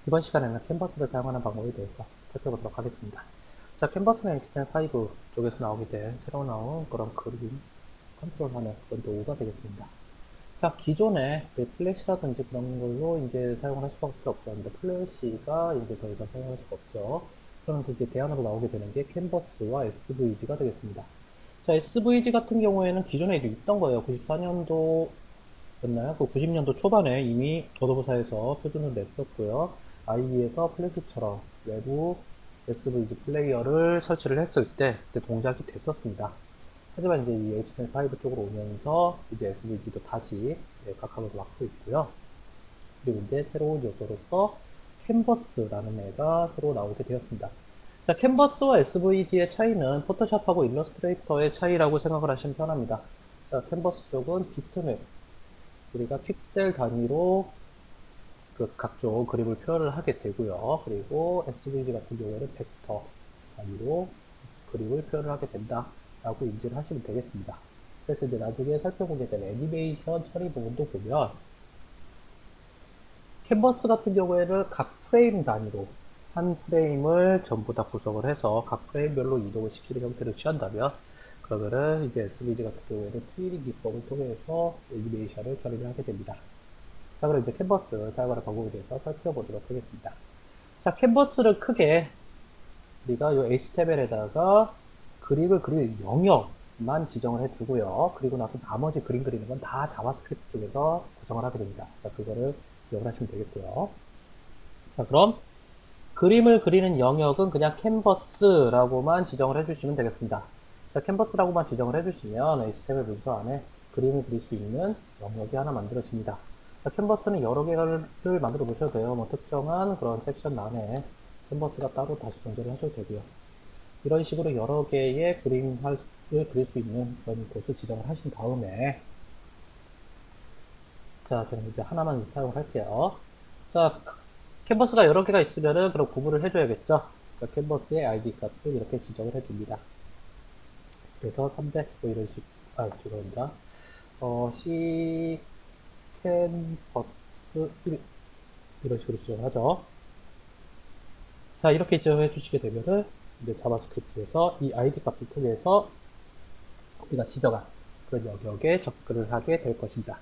이번 시간에는 캔버스를 사용하는 방법에 대해서 살펴보도록 하겠습니다. 자, 캔버스는 HTML5 쪽에서 나오게 된 새로 나온 그런 그림 컨트롤하는 그런 도구가 되겠습니다. 자, 기존에 플래시라든지 그런 걸로 이제 사용을 할 수밖에 없었는데 플래시가 이제 더 이상 사용할 수가 없죠. 그러면서 이제 대안으로 나오게 되는 게 캔버스와 SVG가 되겠습니다. 자, SVG 같은 경우에는 기존에도 있던 거예요. 94년도 였나요? 그 90년도 초반에 이미 어도브사에서 표준을 냈었고요. IE에서 플래시처럼 외부 SVG 플레이어를 설치를 했을 때 그때 동작이 됐었습니다. 하지만 이제 이 HTML5 쪽으로 오면서 이제 SVG도 다시 각각으로 막고 있고요. 그리고 이제 새로운 요소로서 캔버스라는 애가 새로 나오게 되었습니다. 자, 캔버스와 SVG의 차이는 포토샵하고 일러스트레이터의 차이라고 생각을 하시면 편합니다. 자, 캔버스 쪽은 비트맵, 우리가 픽셀 단위로 그 각종 그림을 표현을 하게 되고요. 그리고 SVG 같은 경우에는 벡터 단위로 그림을 표현을 하게 된다라고 인지를 하시면 되겠습니다. 그래서 이제 나중에 살펴보게 될 애니메이션 처리 부분도 보면 캔버스 같은 경우에는 각 프레임 단위로 한 프레임을 전부 다 구성을 해서 각 프레임별로 이동을 시키는 형태를 취한다면 그러면은 이제 SVG 같은 경우에는 트위닝 기법을 통해서 애니메이션을 처리를 하게 됩니다. 자, 그럼 이제 캔버스 사용하는 방법에 대해서 살펴보도록 하겠습니다. 자, 캔버스를 크게 우리가 이 HTML에다가 그림을 그릴 영역만 지정을 해주고요. 그리고 나서 나머지 그림 그리는 건 다 자바스크립트 쪽에서 구성을 하게 됩니다. 자, 그거를 기억을 하시면 되겠고요. 자, 그럼 그림을 그리는 영역은 그냥 캔버스라고만 지정을 해주시면 되겠습니다. 자, 캔버스라고만 지정을 해주시면 HTML 문서 안에 그림을 그릴 수 있는 영역이 하나 만들어집니다. 자, 캔버스는 여러 개를 만들어 보셔도 돼요. 뭐 특정한 그런 섹션 안에 캔버스가 따로 다시 존재를 하셔도 되고요. 이런 식으로 여러 개의 그림을 그릴 수 있는 그런 곳을 지정을 하신 다음에 자, 저는 이제 하나만 사용을 할게요. 자, 캔버스가 여러 개가 있으면은 그럼 구분을 해줘야겠죠. 자, 캔버스의 ID 값을 이렇게 지정을 해줍니다. 그래서 300, 뭐 이런 식, 죄송합니다. C 캔버스 1, 이런 식으로 지정을 하죠. 자, 이렇게 지정해 주시게 되면은 이제 자바스크립트에서 이 ID 값을 통해서 우리가 지정한 그런 영역에 접근을 하게 될 것입니다.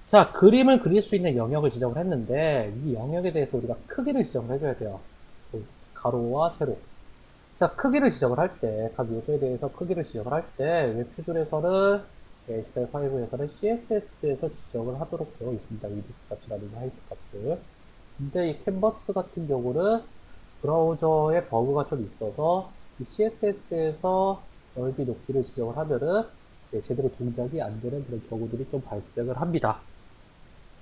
자, 그림을 그릴 수 있는 영역을 지정을 했는데 이 영역에 대해서 우리가 크기를 지정을 해줘야 돼요. 가로와 세로. 자, 크기를 지정을 할 때, 각 요소에 대해서 크기를 지정을 할 때, 웹표준에서는, HTML5에서는 CSS에서 지정을 하도록 되어 있습니다. 위드스 값이라든지 하이트 값을. 근데 이 캔버스 같은 경우는 브라우저에 버그가 좀 있어서 이 CSS에서 넓이 높이를 지정을 하면은 제대로 동작이 안 되는 그런 경우들이 좀 발생을 합니다.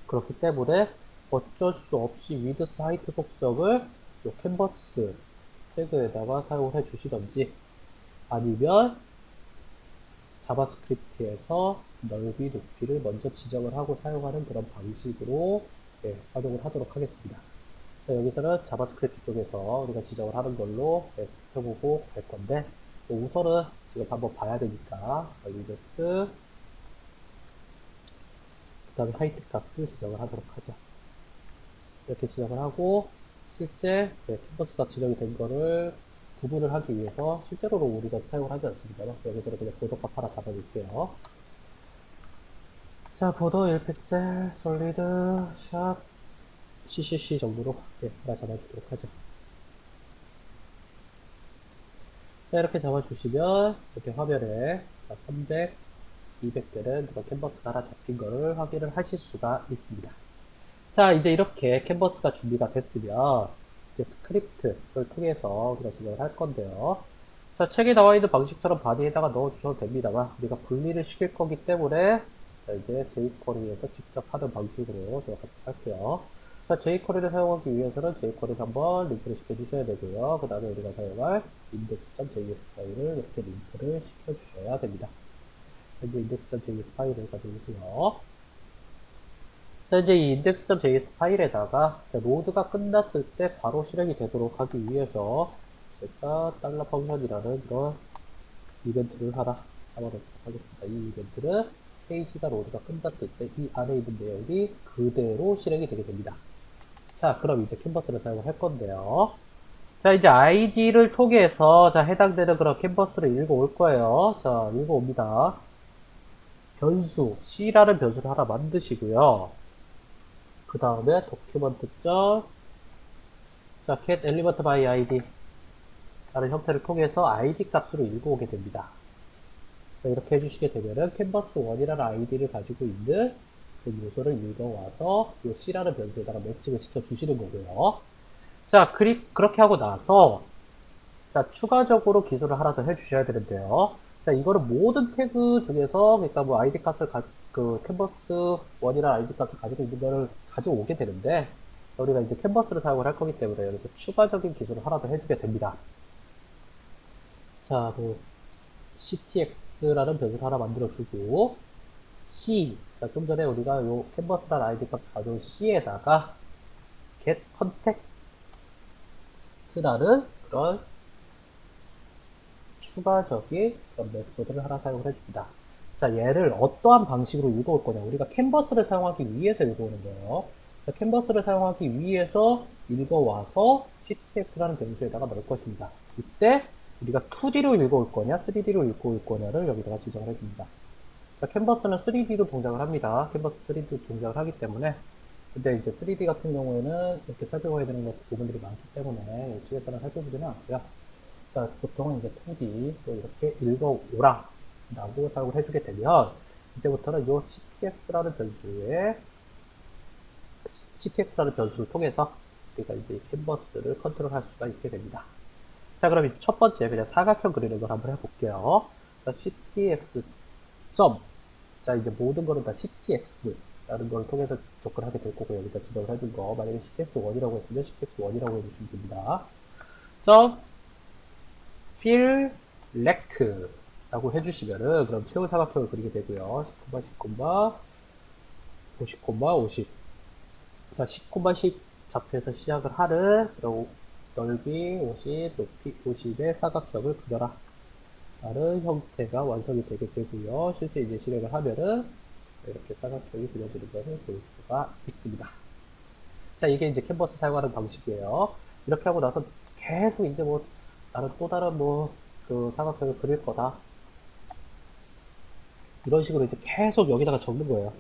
그렇기 때문에 어쩔 수 없이 위드스 하이트 속성을 이 캔버스 태그에다가 사용을 해 주시던지 아니면 자바스크립트에서 넓이 높이를 먼저 지정을 하고 사용하는 그런 방식으로 활용을 하도록 하겠습니다. 자, 여기서는 자바스크립트 쪽에서 우리가 지정을 하는 걸로 살펴보고 갈 건데 우선은 지금 한번 봐야 되니까 위드스 그 다음에 하이트 값을 지정을 하도록 하죠. 이렇게 지정을 하고 실제 캔버스가 지정이 된 거를 구분을 하기 위해서 실제로는 우리가 사용을 하지 않습니다. 여기서는 그냥 보더값 하나 잡아줄게요. 자, 보더 1픽셀 솔리드 샵 CCC 정도로 하나 잡아주도록 하죠. 자, 이렇게 잡아주시면 이렇게 화면에 300, 200대는 그런 캔버스가 하나 잡힌 거를 확인을 하실 수가 있습니다. 자, 이제 이렇게 캔버스가 준비가 됐으면 이제 스크립트를 통해서 우리가 진행을 할 건데요. 자, 책에 나와 있는 방식처럼 바디에다가 넣어 주셔도 됩니다만 우리가 분리를 시킬 거기 때문에 자, 이제 jQuery에서 직접 하는 방식으로 제가 할게요. 자, jQuery를 사용하기 위해서는 jQuery를 한번 링크를 시켜 주셔야 되고요. 그 다음에 우리가 사용할 index.js 파일을 이렇게 링크를 시켜 주셔야 됩니다. 이제 index.js 파일을 가지고 있고요. 자, 이제 이 index.js 파일에다가 로드가 끝났을 때 바로 실행이 되도록 하기 위해서 제가 달러 펑션이라는 그런 이벤트를 하나 잡아놓도록 하겠습니다. 이 이벤트는 페이지가 로드가 끝났을 때 이 안에 있는 내용이 그대로 실행이 되게 됩니다. 자, 그럼 이제 캔버스를 사용을 할 건데요. 자, 이제 아이디를 통해서, 자, 해당되는 그런 캔버스를 읽어올 거예요. 자, 읽어옵니다. 변수, C라는 변수를 하나 만드시고요. 그 다음에 도큐먼트 점, 자, get element by id 라는 형태를 통해서 id 값으로 읽어오게 됩니다. 자, 이렇게 해주시게 되면은 canvas1이라는 id를 가지고 있는 그 요소를 읽어와서 이 C라는 변수에다가 매칭을 시켜주시는 거고요. 자, 그렇게 하고 나서 자, 추가적으로 기술을 하나 더 해주셔야 되는데요. 자, 이거를 모든 태그 중에서, 그러니까 뭐 id 값을 그 캔버스 1이라는 id 값을 가지고 있는 거를 가져오게 되는데, 우리가 이제 캔버스를 사용을 할 거기 때문에 여기서 추가적인 기술을 하나 더 해주게 됩니다. 자, 그 ctx라는 변수를 하나 만들어주고, c. 자, 좀 전에 우리가 요 캔버스라는 id 값을 가져온 c에다가 get context라는 그런 추가적인 그런 메소드를 하나 사용을 해줍니다. 자, 얘를 어떠한 방식으로 읽어올 거냐. 우리가 캔버스를 사용하기 위해서 읽어오는 거예요. 자, 캔버스를 사용하기 위해서 읽어와서 ctx라는 변수에다가 넣을 것입니다. 이때 우리가 2D로 읽어올 거냐, 3D로 읽어올 거냐를 여기다가 지정을 해줍니다. 자, 캔버스는 3D로 동작을 합니다. 캔버스 3D로 동작을 하기 때문에 근데 이제 3D 같은 경우에는 이렇게 살펴봐야 되는 부분들이 많기 때문에 이쪽에서는 살펴보지는 않고요. 자, 보통은 이제 2D 또 이렇게 읽어오라 라고 사용을 해주게 되면 이제부터는 요 ctx라는 변수를 통해서 우리가 이제 캔버스를 컨트롤할 수가 있게 됩니다. 자, 그럼 이제 첫 번째 그냥 사각형 그리는 걸 한번 해볼게요. 자, ctx 점. 자, 이제 모든 거는 다 ctx라는 걸 통해서 접근하게 될 거고 여기다 지정을 해준 거 만약에 ctx1이라고 했으면 ctx1이라고 해주시면 됩니다. 점 필렉트 라고 해주시면은 그럼 최후 사각형을 그리게 되고요. 10, 50, 50. 자, 10, 10 좌표에서 시작을 하는 그럼 넓이 50, 높이 50의 사각형을 그려라 라는 형태가 완성이 되게 되고요. 실제 이제 실행을 하면은 이렇게 사각형이 그려지는 것을 볼 수가 있습니다. 자, 이게 이제 캔버스 사용하는 방식이에요. 이렇게 하고 나서 계속 이제 뭐 나는 또 다른 뭐 그 사각형을 그릴 거다. 이런 식으로 이제 계속 여기다가 적는 거예요.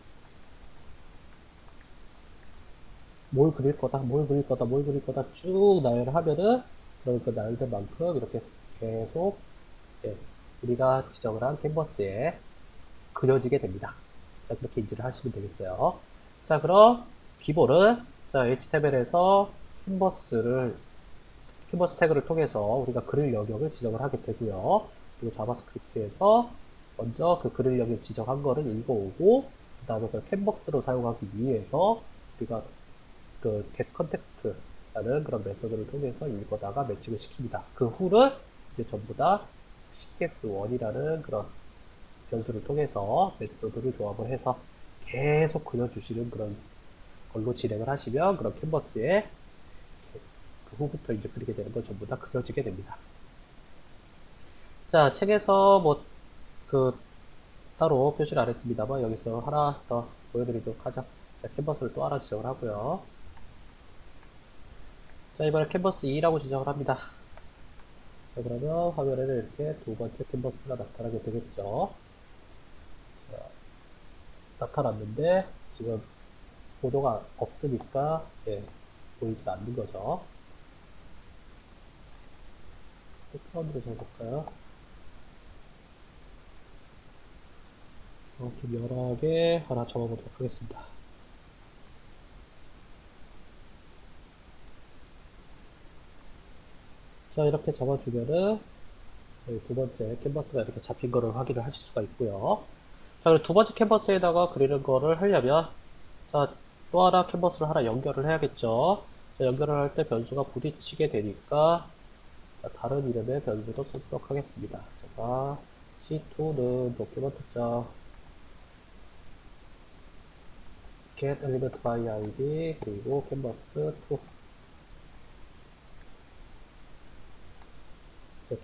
뭘 그릴 거다, 뭘 그릴 거다, 뭘 그릴 거다 쭉 나열을 하면은 그러니까 나열된 만큼 이렇게 계속 예, 우리가 지정을 한 캔버스에 그려지게 됩니다. 자, 그렇게 인지를 하시면 되겠어요. 자, 그럼 기본은 자, HTML에서 캔버스 태그를 통해서 우리가 그릴 영역을 지정을 하게 되고요. 그리고 자바스크립트에서 먼저 그 그릴 영역 지정한 거를 읽어오고 그 다음에 그 캔버스로 사용하기 위해서 우리가 그 getContext라는 그런 메소드를 통해서 읽어다가 매칭을 시킵니다. 그 후는 이제 전부 다 ctx1이라는 그런 변수를 통해서 메소드를 조합을 해서 계속 그려주시는 그런 걸로 진행을 하시면 그런 캔버스에 그 후부터 이제 그리게 되는 건 전부 다 그려지게 됩니다. 자, 책에서 뭐 그 따로 표시를 안 했습니다만 여기서 하나 더 보여드리도록 하죠. 자, 캔버스를 또 하나 지정을 하고요. 자, 이번에 캔버스 2라고 지정을 합니다. 자, 그러면 화면에는 이렇게 두 번째 캔버스가 나타나게 되겠죠. 자, 나타났는데 지금 보도가 없으니까 예, 보이지가 않는 거죠. 백그라운드를 잡아볼까요? 좀 연하게 하나 잡아보도록 하겠습니다. 자, 이렇게 잡아주면은 두 번째 캔버스가 이렇게 잡힌 거를 확인을 하실 수가 있고요. 자, 그리고 두 번째 캔버스에다가 그리는 거를 하려면 자, 또 하나 캔버스를 하나 연결을 해야겠죠. 자, 연결을 할 때 변수가 부딪히게 되니까 자, 다른 이름의 변수로 쓰도록 하겠습니다. 제가 C2는 도큐먼트 get element by id 그리고 canvas 2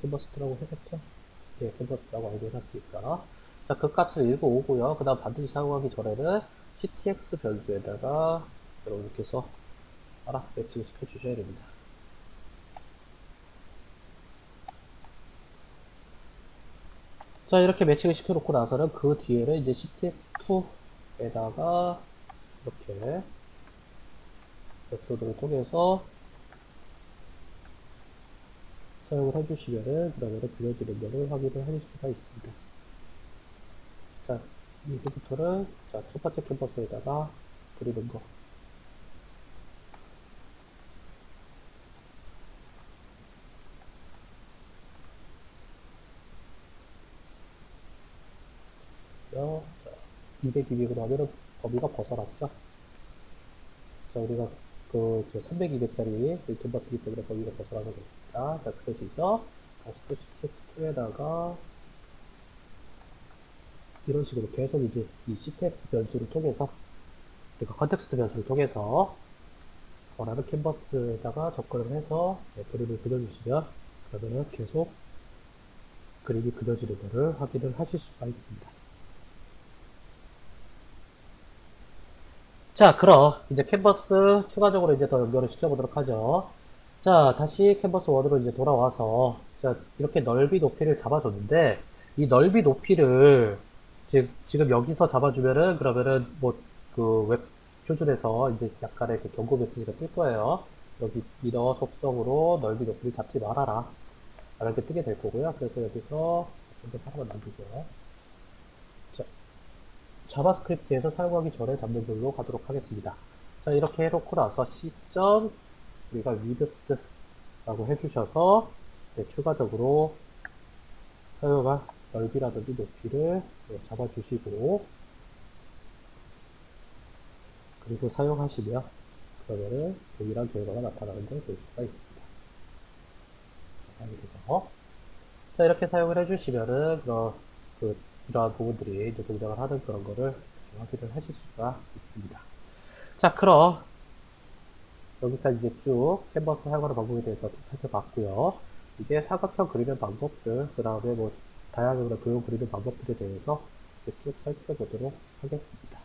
캔버스라고 해봤죠? 예, 캔버스라고 아이디 해놨으니까. 자, 그 값을 읽어오고요. 그 다음 반드시 사용하기 전에는 ctx 변수에다가 이렇게 해서 매칭 시켜 주셔야 됩니다. 자, 이렇게 매칭을 시켜놓고 나서는 그 뒤에는 이제 CTX2에다가 이렇게 메소드를 통해서 사용을 해주시면은 그러면은 그려지는 거를 확인을 하실 수가 있습니다. 자, 이제부터는 자, 첫 번째 캔버스에다가 그리는 거. 자, 200, 200으로 하면은 범위가 벗어났죠. 자, 우리가 그 300, 200짜리 캔버스기 때문에 범위가 벗어나게 됐습니다. 자, 그려지죠. 다시 또 CTX2에다가 이런 식으로 계속 이제 이 CTX 변수를 통해서 그러니까 컨텍스트 변수를 통해서 원하는 캔버스에다가 접근을 해서 그림을 그려주시면 그러면은 계속 그림이 그려지는 것을 확인을 하실 수가 있습니다. 자, 그럼 이제 캔버스 추가적으로 이제 더 연결을 시켜보도록 하죠. 자, 다시 캔버스 1으로 이제 돌아와서 자, 이렇게 넓이 높이를 잡아줬는데 이 넓이 높이를 지금 여기서 잡아주면은 그러면은 뭐 그 웹 표준에서 이제 약간의 그 경고 메시지가 뜰 거예요. 여기 미러 속성으로 넓이 높이를 잡지 말아라. 이렇게 뜨게 될 거고요. 그래서 여기서 캔버스 하나만 남기고요. 자, 자바스크립트에서 사용하기 전에 잡는 걸로 가도록 하겠습니다. 자, 이렇게 해놓고 나서 시점 우리가 위드스라고 해주셔서 네, 추가적으로 사용할 넓이라든지 높이를 잡아주시고 그리고 사용하시면 그러면은 동일한 결과가 나타나는 걸 볼 수가 있습니다. 사용이 되죠. 자, 이렇게 사용을 해주시면은 이러한 부분들이 이제 동작을 하는 그런 거를 확인을 하실 수가 있습니다. 자, 그럼 여기까지 이제 쭉 캔버스 사용하는 방법에 대해서 쭉 살펴봤고요. 이제 사각형 그리는 방법들, 그 다음에 뭐 다양한 그런 그림 그리는 방법들에 대해서 쭉 살펴보도록 하겠습니다.